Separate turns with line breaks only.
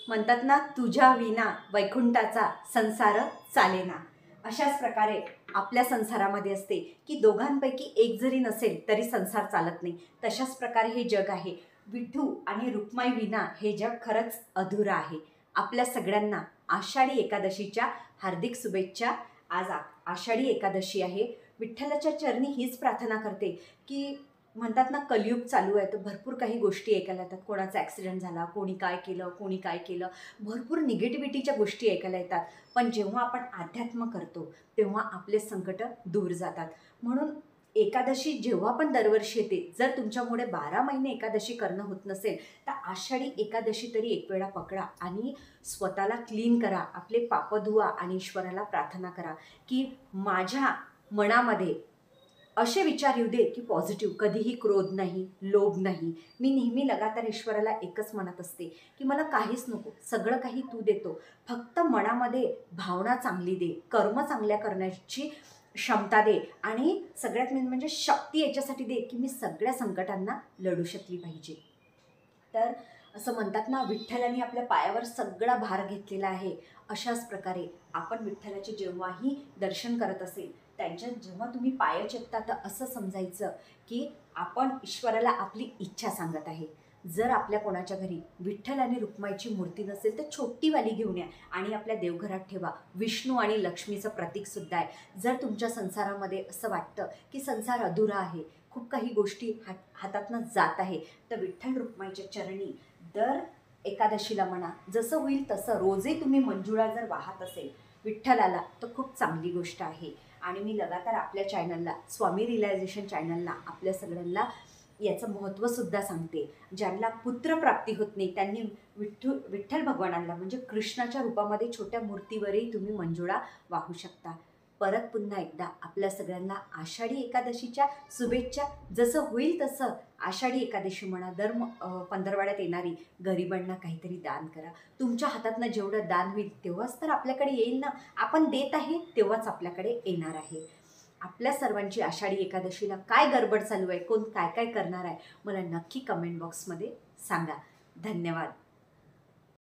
म्हणतात ना, तुझ्या विना वैकुंठाचा संसार चालेना. अशाच प्रकारे आपल्या संसारामध्ये असते की दोघांपैकी एक जरी नसेल तरी संसार चालत नाही. तशाच प्रकारे हे जग आहे. विठू आणि रुक्माई विना हे जग खरंच अधुरं आहे. आपल्या सगळ्यांना आषाढी एकादशीच्या हार्दिक शुभेच्छा. आज आषाढी एकादशी आहे. विठ्ठलाच्या चरणी हीच प्रार्थना करते की म्हणतात ना, कलियुग चालू आहे तर भरपूर काही गोष्टी ऐकायला येतात. कोणाचा ॲक्सिडेंट झाला, कोणी काय केलं, कोणी काय केलं, भरपूर निगेटिव्हिटीच्या गोष्टी ऐकायला येतात. पण जेव्हा आपण अध्यात्म करतो तेव्हा आपले संकट दूर जातात. म्हणून एकादशी जेव्हा पण दरवर्षी येते, जर तुमच्यामुळे 12 महिने एकादशी करणं होत नसेल तर आषाढी एकादशी तरी एक वेळा पकडा आणि स्वतःला क्लीन करा, आपले पापं धुवा आणि ईश्वराला प्रार्थना करा की माझ्या मनामध्ये असे विचार येऊ दे की पॉझिटिव्ह, कधीही क्रोध नाही, लोभ नाही. मी नेहमी लगातार ईश्वराला एकच म्हणत असते की मला काहीच नको, सगळं काही तू देतो, फक्त मनामध्ये भावना चांगली दे, कर्म चांगल्या करण्याची क्षमता दे आणि सगळ्यात मेन म्हणजे शक्ती याच्यासाठी दे की मी सगळ्या संकटांना लढू शकली पाहिजे. तर असं म्हणतात ना, विठ्ठलाने आपल्या पायावर सगळा भार घेतलेला आहे. अशाच प्रकारे आपण विठ्ठलाचे जेव्हाही दर्शन करत असेल, त्यांच्या जेव्हा तुम्ही पाया चेपता तर असं समजायचं की आपण ईश्वराला आपली इच्छा सांगत आहे. जर आपल्या कोणाच्या घरी विठ्ठल आणि रुक्माईची मूर्ती नसेल तर छोटीवाली घेऊन या आणि आपल्या देवघरात ठेवा. विष्णू आणि लक्ष्मीचं प्रतीकसुद्धा आहे. जर तुमच्या संसारामध्ये असं वाटतं की संसार अधुरा आहे, खूप काही गोष्टी हातातनं जात आहे, तर विठ्ठल रुक्माईच्या चरणी दर एकादशीला म्हणा, जसं होईल तसं रोजही तुम्ही मंजुळा जर वाहत असेल विठ्ठलाला तर खूप चांगली गोष्ट आहे. आणि मी लगातार आपल्या चॅनलला, स्वामी रिअलायझेशन चॅनलला आपल्या सगळ्यांना याचं महत्त्वसुद्धा सांगते. ज्यांना पुत्रप्राप्ती होत नाही त्यांनी विठ्ठल भगवानांना म्हणजे कृष्णाच्या रूपामध्ये छोट्या मूर्तीवरही तुम्ही मंजुळा वाहू शकता. परत पुन्हा एकदा आपल्या सगळ्यांना आषाढी एकादशीच्या शुभेच्छा. जसं होईल तसं आषाढी एकादशी म्हणा, दर पंधरवाड्यात येणारी गरिबांना काहीतरी दान करा. तुमच्या हातातनं जेवढं दान होईल तेव्हाच तर आपल्याकडे येईल ना. आपण देत आहे तेव्हाच आपल्याकडे येणार आहे. आपल्या सर्वांची आषाढी एकादशीला काय गडबड चालू आहे, कोण काय काय करणार आहे, मला नक्की कमेंट बॉक्समध्ये सांगा. धन्यवाद.